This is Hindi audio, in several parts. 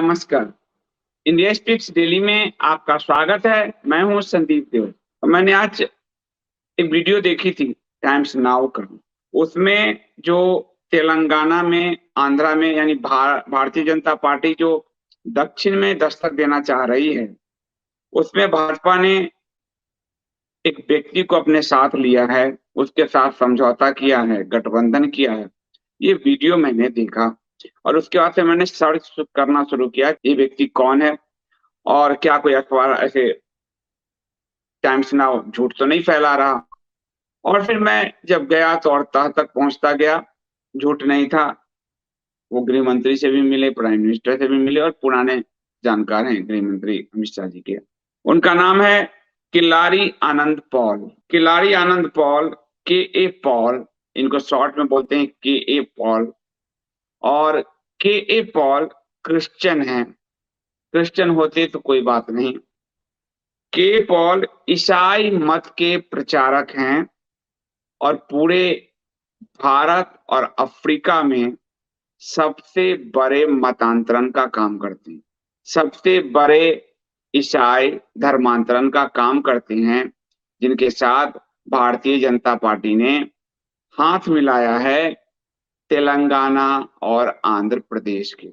नमस्कार। इंडिया स्पीक्स डेली में आपका स्वागत है। मैं हूं संदीप देव। मैंने आज एक वीडियो देखी थी टाइम्स नाउ का। उसमें जो तेलंगाना में, आंध्रा में यानी भारतीय जनता पार्टी जो दक्षिण में दस्तक देना चाह रही है, उसमें भाजपा ने एक व्यक्ति को अपने साथ लिया है, उसके साथ समझौता किया है, गठबंधन किया है। ये वीडियो मैंने देखा और उसके बाद से मैंने सर्च करना शुरू किया, ये व्यक्ति कौन है और क्या कोई अखबार ऐसे टाइम्स नाउ झूठ तो नहीं फैला रहा। और फिर मैं जब गया तो और तह तक पहुंचता गया, झूठ नहीं था। वो गृह मंत्री से भी मिले, प्राइम मिनिस्टर से भी मिले और पुराने जानकार हैं गृह मंत्री अमित शाह जी के। उनका नाम है किलारी आनंद पॉल। किलारी आनंद पॉल, के ए पॉल, इनको शॉर्ट में बोलते हैं के ए पॉल। और के ए पॉल क्रिश्चियन हैं। क्रिश्चियन होते तो कोई बात नहीं। के पॉल ईसाई मत के प्रचारक हैं और पूरे भारत और अफ्रीका में सबसे बड़े मतांतरण का काम करते हैं। सबसे बड़े ईसाई धर्मांतरण का काम करते हैं, जिनके साथ भारतीय जनता पार्टी ने हाथ मिलाया है तेलंगाना और आंध्र प्रदेश के।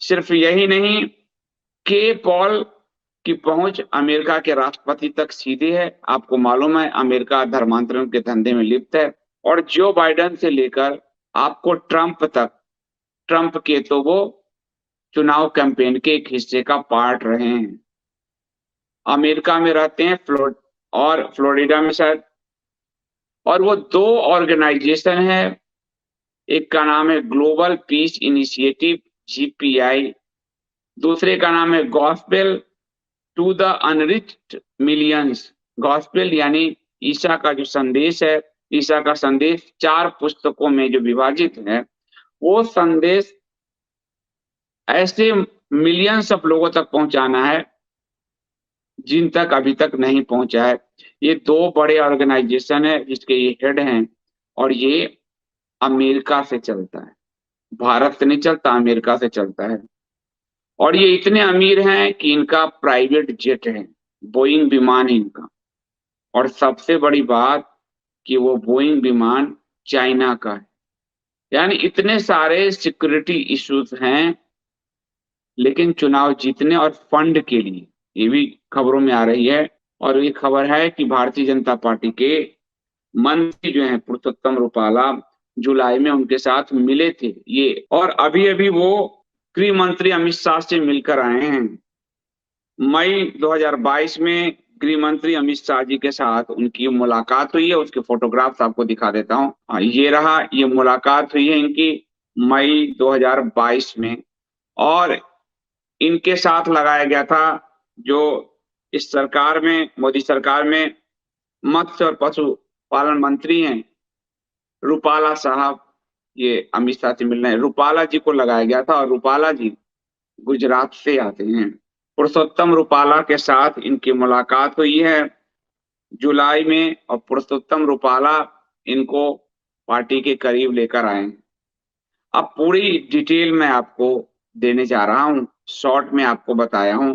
सिर्फ यही नहीं, के पॉल की पहुंच अमेरिका के राष्ट्रपति तक सीधी है। आपको मालूम है अमेरिका धर्मांतरण के धंधे में लिप्त है। और जो बाइडेन से लेकर आपको ट्रंप तक, ट्रंप के तो वो चुनाव कैंपेन के एक हिस्से का पार्ट रहे हैं। अमेरिका में रहते हैं, फ्लोरिडा में शायद। और वो दो ऑर्गेनाइजेशन है, एक का नाम है ग्लोबल पीस इनिशिएटिव GPI, दूसरे का नाम है gospel to the unreached millions. Gospel यानी ईसा का जो संदेश है, ईसा का संदेश 4 पुस्तकों में जो विभाजित है, वो संदेश ऐसे मिलियंस ऑफ लोगों तक पहुंचाना है जिन तक अभी तक नहीं पहुंचा है। ये 2 बड़े ऑर्गेनाइजेशन है जिसके ये हेड हैं और ये अमेरिका से चलता है। भारत से नहीं चलता, अमेरिका से चलता है। और ये इतने अमीर हैं कि इनका प्राइवेट जेट है, बोइंग विमान है इनका। और सबसे बड़ी बात कि वो बोइंग विमान चाइना का है। यानी इतने सारे सिक्योरिटी इश्यूज हैं, लेकिन चुनाव जीतने और फंड के लिए, ये भी खबरों में आ रही है। और ये खबर है कि भारतीय जनता पार्टी के मंत्री जो हैं पुरुषोत्तम रूपाला, जुलाई में उनके साथ मिले थे ये। और अभी अभी वो गृह मंत्री अमित शाह से मिलकर आए हैं। मई 2022 में गृह मंत्री अमित शाह जी के साथ उनकी मुलाकात हुई है। उसके फोटोग्राफ्स आपको दिखा देता हूँ। ये रहा, ये मुलाकात हुई है इनकी मई 2022 में। और इनके साथ लगाया गया था जो इस सरकार में, मोदी सरकार में मत्स्य और पशु पालन मंत्री हैं, रूपाला साहब। ये अमित शाह से मिल रहे हैं, रूपाला जी को लगाया गया था। और रूपाला जी गुजरात से आते हैं। पुरुषोत्तम रूपाला के साथ इनकी मुलाकात हुई है जुलाई में। और पुरुषोत्तम रूपाला इनको पार्टी के करीब लेकर आए हैं। अब पूरी डिटेल में आपको देने जा रहा हूं। शॉर्ट में आपको बताया हूं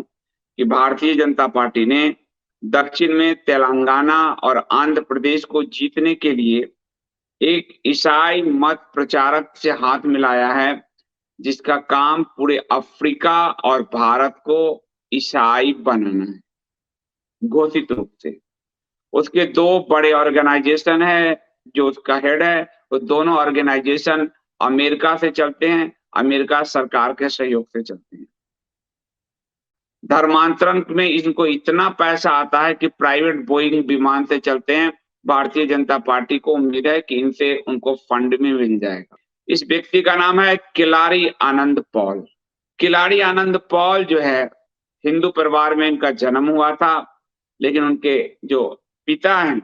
कि भारतीय जनता पार्टी ने दक्षिण में तेलंगाना और आंध्र प्रदेश को जीतने के लिए एक ईसाई मत प्रचारक से हाथ मिलाया है, जिसका काम पूरे अफ्रीका और भारत को ईसाई बनाना है, घोषित रूप से। उसके 2 बड़े ऑर्गेनाइजेशन है जो उसका हेड है। वो दोनों ऑर्गेनाइजेशन अमेरिका से चलते हैं, अमेरिका सरकार के सहयोग से चलते हैं। धर्मांतरण में इनको इतना पैसा आता है कि प्राइवेट बोइंग विमान से चलते हैं। भारतीय जनता पार्टी को उम्मीद है कि इनसे उनको फंड में मिल जाएगा। इस व्यक्ति का नाम है किलारी आनंद पॉल। किलारी आनंद पॉल जो है, हिंदू परिवार में इनका जन्म हुआ था, लेकिन उनके जो पिता हैं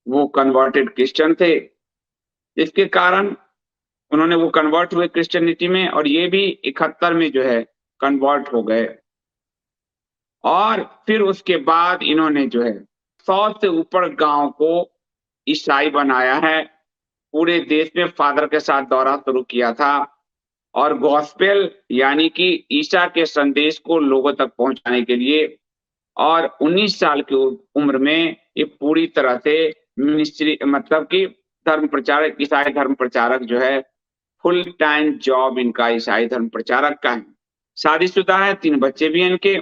वो कन्वर्टेड क्रिश्चियन थे। इसके कारण उन्होंने, वो कन्वर्ट हुए क्रिश्चियनिटी में और ये भी 71 में जो है कन्वर्ट हो गए। और फिर उसके बाद इन्होंने जो है 100 से ऊपर गांव को ईसाई बनाया है। पूरे देश में फादर के साथ दौरा शुरू किया था और गॉस्पेल यानी कि ईसा के संदेश को लोगों तक पहुंचाने के लिए, और 19 साल की उम्र में ये पूरी तरह से मिनिस्ट्री, मतलब कि धर्म प्रचारक, ईसाई धर्म प्रचारक जो है, फुल टाइम जॉब इनका ईसाई धर्म प्रचारक का है। शादीशुदा है, 3 बच्चे भी हैं इनके।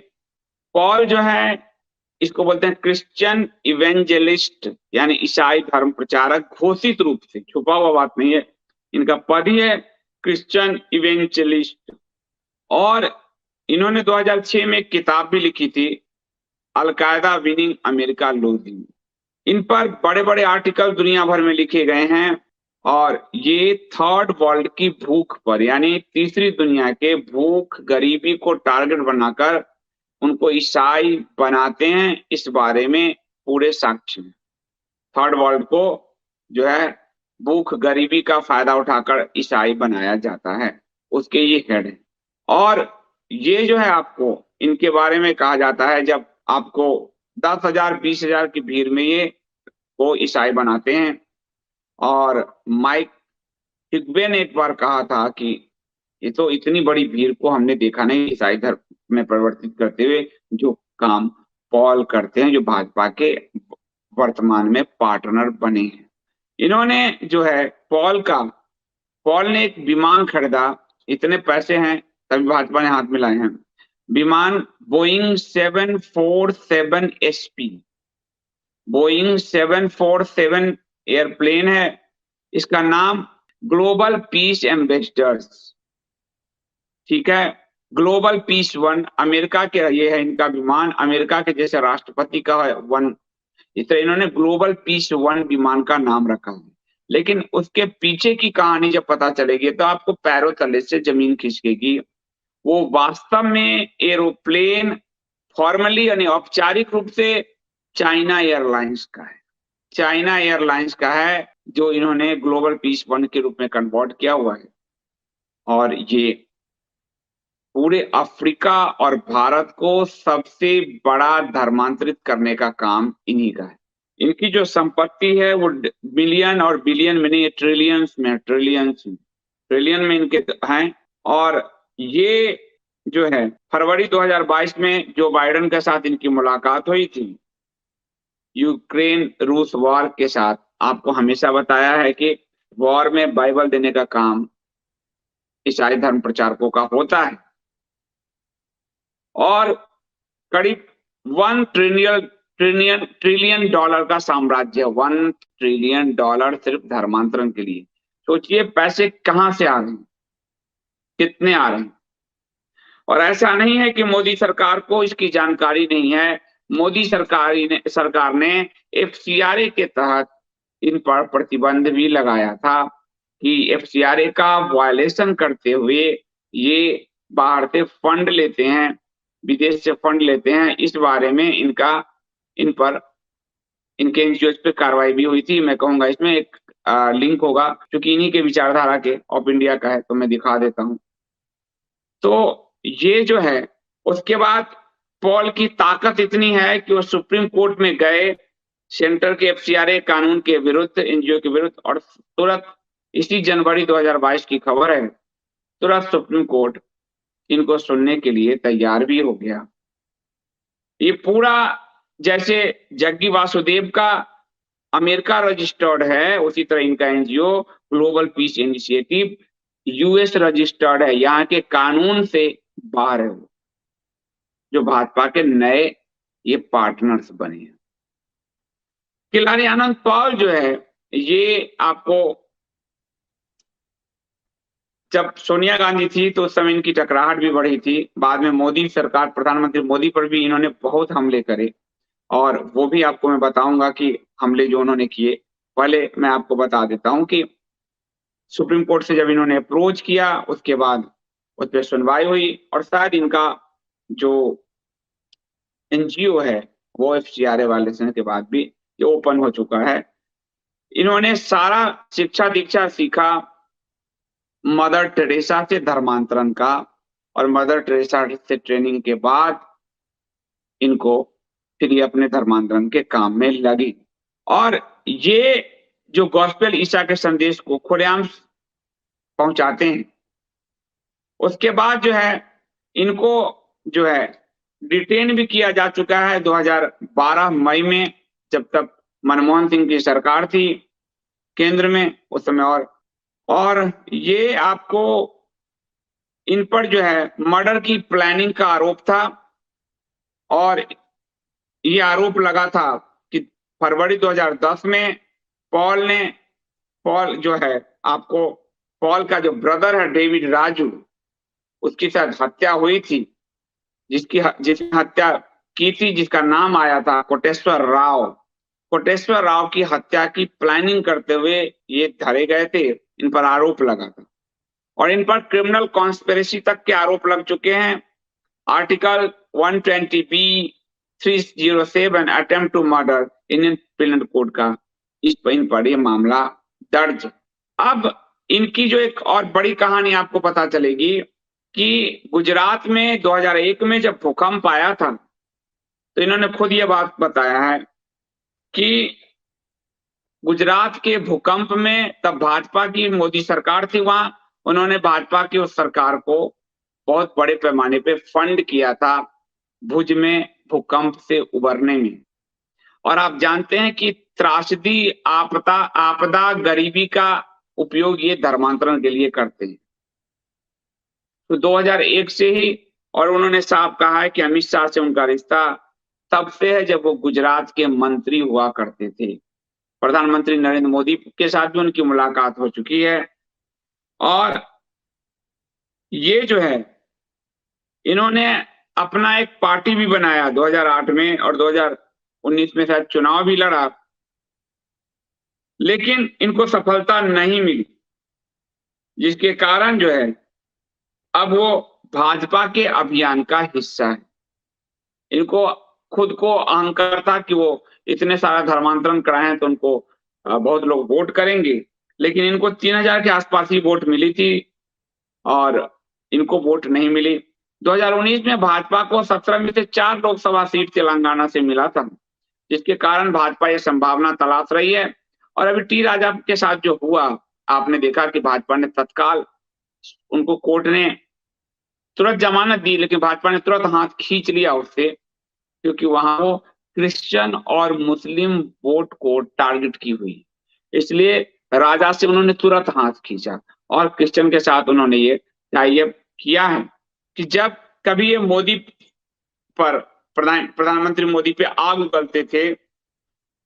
पॉल जो है, इसको बोलते हैं क्रिश्चियन इवेंजेलिस्ट, यानी ईसाई धर्म प्रचारक, घोषित रूप से, छुपा हुआ बात नहीं है, इनका पद ही है क्रिश्चियन इवेंजेलिस्ट। और इन्होंने 2006 में एक किताब भी लिखी थी, अलकायदा विनिंग अमेरिका लूजिंग। इन पर बड़े बड़े आर्टिकल दुनिया भर में लिखे गए हैं, और ये थर्ड वर्ल्ड की भूख पर, यानी तीसरी दुनिया के भूख गरीबी को टारगेट बनाकर उनको ईसाई बनाते हैं, इस बारे में पूरे साक्ष्य हैं। थर्ड वर्ल्ड को जो है भूख गरीबी का फायदा उठाकर ईसाई बनाया जाता है, उसके ये हेड है। और ये जो है, आपको इनके बारे में कहा जाता है, जब आपको 10,000 20,000 की भीड़ में ये को ईसाई बनाते हैं। और माइक हिग्बे ने एक बार कहा था कि ये तो इतनी बड़ी भीड़ को हमने देखा नहीं ईसाई धर्म में परिवर्तित करते हुए, जो काम पॉल करते हैं, जो भाजपा के वर्तमान में पार्टनर बने हैं। इन्होंने जो है पॉल ने एक विमान खरीदा, इतने पैसे हैं तभी भाजपा ने हाथ मिलाए हैं। विमान बोइंग 747 SP, बोइंग 747 एयरप्लेन है। इसका नाम ग्लोबल पीस एम्बेसडर्स, ठीक है, ग्लोबल पीस वन, अमेरिका के ये है इनका विमान, अमेरिका के जैसे राष्ट्रपति का है वन, इस तरह इन्होंने ग्लोबल पीस वन विमान का नाम रखा है। लेकिन उसके पीछे की कहानी जब पता चलेगी तो आपको पैरों तले से जमीन खिसकेगी। वो वास्तव में एरोप्लेन फॉर्मली, यानी औपचारिक रूप से चाइना एयरलाइंस का है, चाइना एयरलाइंस का है, जो इन्होंने ग्लोबल पीस वन के रूप में कन्वर्ट किया हुआ है। और ये पूरे अफ्रीका और भारत को सबसे बड़ा धर्मांतरित करने का काम इन्हीं का है। इनकी जो संपत्ति है वो बिलियन और बिलियन में नहीं, ट्रिलियंस में, ट्रिलियन में इनके हैं। और ये जो है फरवरी 2022 में जो बाइडेन के साथ इनकी मुलाकात हुई थी, यूक्रेन रूस वॉर के साथ, आपको हमेशा बताया है कि वॉर में बाइबल देने का काम ईसाई धर्म प्रचारकों का होता है। और करीब 1 ट्रिलियन डॉलर का साम्राज्य, 1 ट्रिलियन डॉलर सिर्फ धर्मांतरण के लिए। सोचिए पैसे कहां से आ रहे हैं, कितने आ रहे हैं। और ऐसा नहीं है कि मोदी सरकार को इसकी जानकारी नहीं है, मोदी सरकार ने FCRA के तहत इन पर प्रतिबंध भी लगाया था कि FCRA का वायलेशन करते हुए ये बाहर से फंड लेते हैं, विदेश से फंड लेते हैं, इस बारे में इन पर इनके एनजीओ पे कार्रवाई भी हुई थी। मैं कहूंगा इसमें एक लिंक होगा, क्योंकि इन्हीं के विचारधारा के ऑफ इंडिया का है, तो मैं दिखा देता हूं। तो ये जो है, उसके बाद पॉल की ताकत इतनी है कि वो सुप्रीम कोर्ट में गए, सेंटर के FCRA कानून के विरुद्ध, एनजीओ के विरुद्ध, और तुरंत इसी जनवरी 2022 की खबर है, तुरंत सुप्रीम कोर्ट इनको सुनने के लिए तैयार भी हो गया। ये पूरा जैसे जग्गी वासुदेव का अमेरिका रजिस्टर्ड है, उसी तरह इनका NGO global piece initiative US registered है, यहाँ के कानून से बाहर है वो, जो भाजपा के नए ये पार्टनर्स बने हैं। किलारी आनंद पॉल जो है, ये आपको, जब सोनिया गांधी थी तो उस समय इनकी टकराहट भी बढ़ी थी। बाद में मोदी सरकार, प्रधानमंत्री मोदी पर भी इन्होंने बहुत हमले करे, और वो भी आपको मैं बताऊंगा कि हमले जो उन्होंने किए। पहले मैं आपको बता देता हूं कि सुप्रीम कोर्ट से जब इन्होंने अप्रोच किया, उसके बाद उस पर सुनवाई हुई, और शायद इनका जो एनजीओ है वो FCRA वायलेशन के बाद भी ये ओपन हो चुका है। इन्होंने सारा शिक्षा दीक्षा सीखा मदर टेरेसा से धर्मांतरण का, और मदर टेरेसा से ट्रेनिंग के बाद इनको फिर ये अपने धर्मांतरण के काम में लगी। और ये जो गॉस्पेल ईसा के संदेश को खुलेआम पहुंचाते हैं, उसके बाद जो है इनको जो है डिटेन भी किया जा चुका है 2012 मई में, जब तक मनमोहन सिंह की सरकार थी केंद्र में उस समय। और ये आपको इन पर जो है मर्डर की प्लानिंग का आरोप था, और ये आरोप लगा था कि फरवरी 2010 में पॉल जो है आपको, पॉल का जो ब्रदर है डेविड राजू, उसकी शायद हत्या हुई थी, जिसने हत्या की थी, जिसका नाम आया था कोटेश्वर राव। कोटेश्वर राव की हत्या की प्लानिंग करते हुए ये धरे गए थे, इन पर आरोप लगा था, और इन पर क्रिमिनल कॉन्स्पिरेसी तक के आरोप लग चुके हैं। Article 120B 307 attempt to murder Indian penal code का इन पर ये मामला दर्ज। अब इनकी जो एक और बड़ी कहानी आपको पता चलेगी कि गुजरात में 2001 में जब भूकंप आया था, तो इन्होंने खुद ये बात बताया है कि गुजरात के भूकंप में तब भाजपा की मोदी सरकार थी वहां, उन्होंने भाजपा की उस सरकार को बहुत बड़े पैमाने पे फंड किया था भुज में भूकंप से उबरने में। और आप जानते हैं कि त्रासदी, आपदा, गरीबी का उपयोग ये धर्मांतरण के लिए करते हैं। तो 2001 से ही, और उन्होंने साफ कहा है कि अमित शाह से उनका रिश्ता तब से है जब वो गुजरात के मंत्री हुआ करते थे। प्रधानमंत्री नरेंद्र मोदी के साथ भी उनकी मुलाकात हो चुकी है। और ये जो है इन्होंने अपना एक पार्टी भी बनाया 2008 में, और 2019 में शायद चुनाव भी लड़ा, लेकिन इनको सफलता नहीं मिली, जिसके कारण जो है अब वो भाजपा के अभियान का हिस्सा है। इनको खुद को अहंकार था कि वो इतने सारा धर्मांतरण कराए हैं तो उनको बहुत लोग वोट करेंगे, लेकिन इनको 3000 के आसपास ही वोट मिली थी, और इनको वोट नहीं मिली। 2019 में भाजपा को 17 में से 4 लोकसभा सीट तेलंगाना से मिला था, जिसके कारण भाजपा ये संभावना तलाश रही है। और अभी टी राजा के साथ जो हुआ, आपने देखा कि भाजपा ने तत्काल, उनको कोर्ट ने तुरंत जमानत दी, लेकिन भाजपा ने तुरंत हाथ खींच लिया उससे, क्योंकि वहां वो क्रिश्चियन और मुस्लिम वोट को टारगेट की हुई, इसलिए राजा से उन्होंने तुरंत हाथ खींचा। और क्रिश्चियन के साथ उन्होंने ये टाई अप किया है कि जब कभी ये मोदी पर, प्रधानमंत्री मोदी पे आग उगलते थे,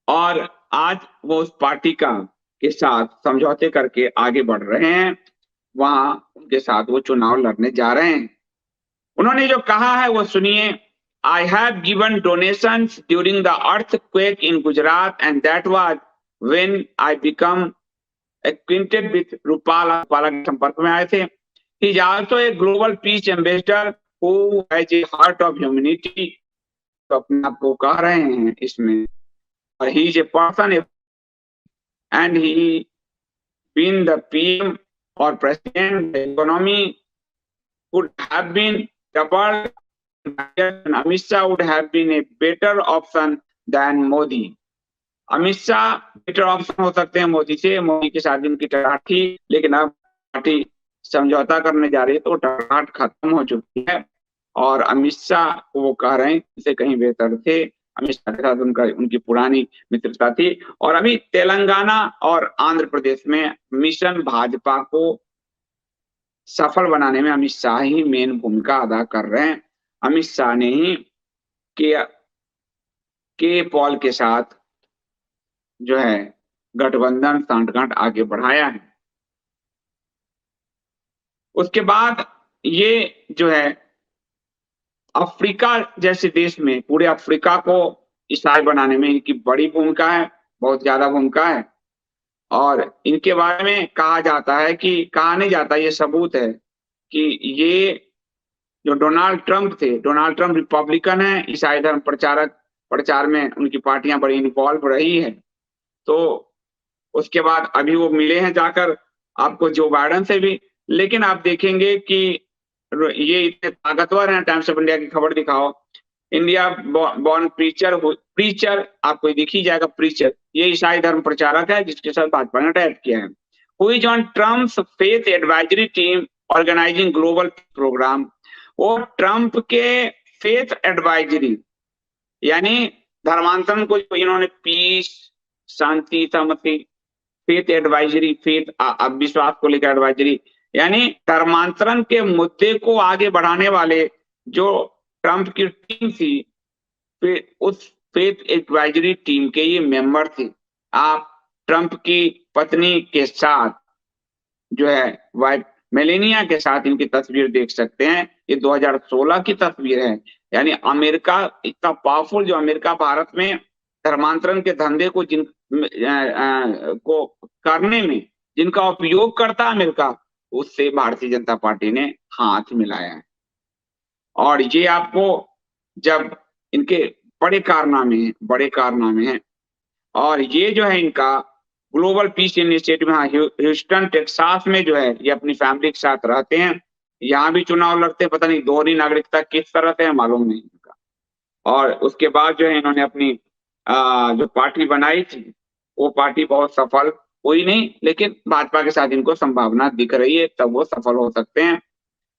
और आज वो उस पार्टी के साथ समझौते करके आगे बढ़ रहे हैं, वहां उनके साथ वो चुनाव लड़ने जा रहे हैं। उन्होंने जो कहा है वो सुनिए। I have given donations during the earthquake in Gujarat, and that was when I become acquainted with Rupala के संपर्क में आए थे। He is also a global peace ambassador who has a heart of humanity, तो अपने आप को कह रहे हैं इसमें। और he is a person and he been the PM or president, the economy would have been doubled, and Amit Shah would have been a better option than Modi. Amit Shah better option हो सकते हैं मोदी से, मोदी के साथ इनकी टकरार थी, लेकिन अब पार्टी समझौता करने जा रही है तो टकरार खत्म हो चुकी है, और अमित शाह वो कह रहे हैं इससे कहीं बेहतर थे। अमित शाह के साथ उनकी पुरानी मित्रता थी। और अभी तेलंगाना और आंध्र प्रदेश में मिशन भाजपा को सफल बनाने में अमित शाह ही मेन भूमिका अदा कर रहे हैं। अमित शाह ने ही के पॉल के साथ जो है गठबंधन सांठगांठ आगे बढ़ाया है। उसके बाद ये जो है अफ्रीका जैसे देश में, पूरे अफ्रीका को ईसाई बनाने में इनकी बड़ी भूमिका है, बहुत ज्यादा भूमिका है। और इनके बारे में कहा जाता है कि, कहा नहीं जाता, ये सबूत है कि ये जो डोनाल्ड ट्रंप थे, डोनाल्ड ट्रंप रिपब्लिकन है, ईसाई धर्म प्रचार में उनकी पार्टियां बड़ी इन्वॉल्व रही है। तो उसके बाद अभी वो मिले हैं जाकर आपको जो बाइडेन से भी, लेकिन आप देखेंगे कि ये इतने ताकतवर हैं। टाइम्स ऑफ इंडिया की खबर दिखाओ, इंडिया बॉर्न प्रीचर आपको दिख ही जाएगा, प्रीचर ये ईसाई धर्म प्रचारक है जिसके साथ भाजपा ने अटैक किया है। Who is on Trump's faith advisory team organising global programme, और ट्रंप के फेथ एडवाइजरी, यानी धर्मांतरण को इन्होंने पीस, शांति, सहमति, फेथ एडवाइजरी, फेथ विश्वास को लेकर एडवाइजरी, यानी धर्मांतरण के मुद्दे को आगे बढ़ाने वाले जो ट्रंप की टीम थी, फिर उस फेथ एडवाइजरी टीम के ये मेंबर थे। आप ट्रंप की पत्नी के साथ जो है वाइफ मेलेनिया के साथ इनकी तस्वीर देख सकते हैं। ये 2016 की तस्वीर है। यानी अमेरिका इतना पावरफुल, जो अमेरिका भारत में धर्मांतरण के धंधे को को करने में जिनका उपयोग करता है अमेरिका, उससे भारतीय जनता पार्टी ने हाथ मिलाया है। और ये आपको जब इनके बड़े कारनामे हैं, और ये जो है इनका global piece initiative Houston Texas में जो है, ये अपनी फैमिली के साथ रहते हैं। यहाँ भी चुनाव लड़ते हैं, पता नहीं दोहरी नागरिकता किस तरह से है मालूम नहीं इनका। और उसके बाद जो है इन्होंने अपनी जो पार्टी बनाई थी, वो पार्टी बहुत सफल हुई नहीं, लेकिन भाजपा के साथ इनको संभावना दिख रही है, तब वो सफल हो सकते हैं।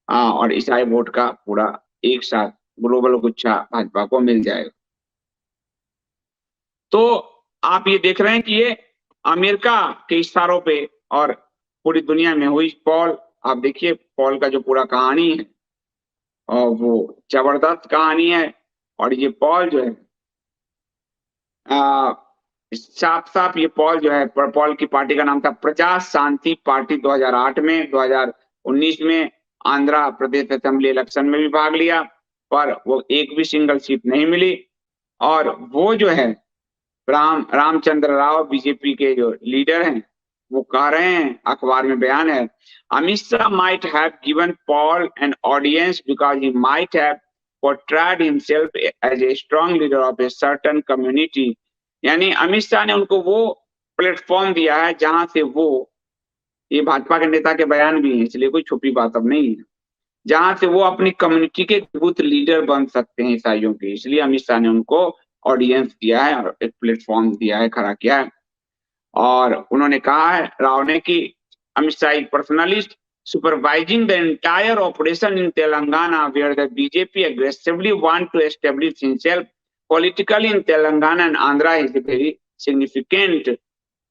और ईसाई वोट का पूरा एक साथ ग्लोबल गुच्छा भाजपा को मिल जाएगा। तो आप ये देख रहे हैं कि ये अमेरिका के इशारों पे और पूरी दुनिया में हुई पॉल। आप देखिए पॉल का जो पूरा कहानी है, और वो जबरदस्त कहानी है। और ये पॉल जो है साफ साफ ये पॉल जो है, पॉल की पार्टी का नाम था प्रजा शांति पार्टी। 2008 में, 2019 में आंध्र प्रदेश असेंबली इलेक्शन में भी भाग लिया, पर वो एक भी सिंगल सीट नहीं मिली। और वो जो है रामचंद्र राव, बीजेपी के जो लीडर हैं, वो कह रहे हैं, अखबार में बयान है, Amit Shah might have given Paul an audience because he might have portrayed himself as a strong leader of a certain community। यानी अमित शाह ने उनको वो प्लेटफॉर्म दिया है जहां से वो, ये भाजपा के नेता के बयान भी है, इसलिए कोई छुपी बात अब नहीं है, जहां से वो अपनी कम्युनिटी के बूथ लीडर बन सकते हैं ईसाइयों के। इसलिए अमित शाह ने उनको ऑडियंस दिया है और एक प्लेटफॉर्म दिया है, खड़ा किया है। और उन्होंने कहा है राव ने कि Amit Shah personally supervising the entire operation in Telangana where the BJP aggressively want to establish himself politically in Telangana and Andhra is very significant।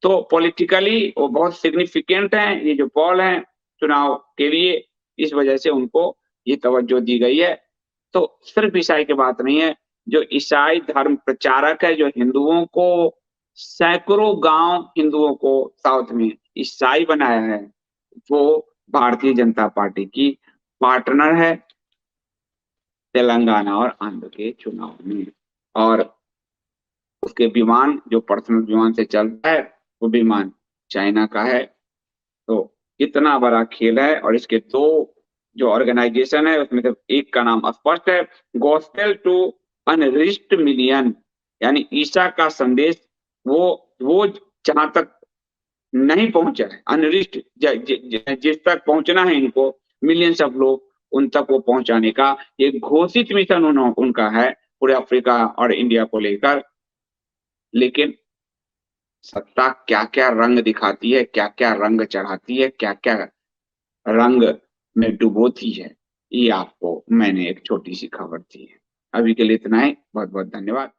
तो पॉलिटिकली वो बहुत सिग्निफिकेंट है ये जो पॉल है चुनाव के लिए, इस वजह से उनको ये तवज्जो दी गई है। तो सिर्फ ईसाई की बात नहीं है, जो ईसाई धर्म प्रचारक है, जो हिंदुओं को, सैकड़ों गांव हिंदुओं को साउथ में ईसाई बनाया है, वो भारतीय जनता पार्टी की पार्टनर है तेलंगाना और आंध्र के चुनाव में। और उसके विमान जो पर्सनल विमान से चलता है, वो विमान चाइना का है। तो इतना बड़ा खेल है। और इसके दो जो ऑर्गेनाइजेशन है, उसमें से एक का नाम स्पष्ट है, गॉस्पेल टू अनरीच्ड मिलियन, यानी ईसा का संदेश वो जहां तक नहीं पहुंचा है, अनरिच्ड, जिस तक पहुंचना है इनको, मिलियंस ऑफ लोग, उन तक वो पहुंचाने का एक घोषित मिशन उनका है पूरे अफ्रीका और इंडिया को लेकर। लेकिन सत्ता क्या क्या रंग दिखाती है, क्या क्या रंग चढ़ाती है, क्या क्या रंग में डुबोती है, ये आपको मैंने एक छोटी सी खबर दी है। अभी के लिए इतना ही। बहुत बहुत धन्यवाद।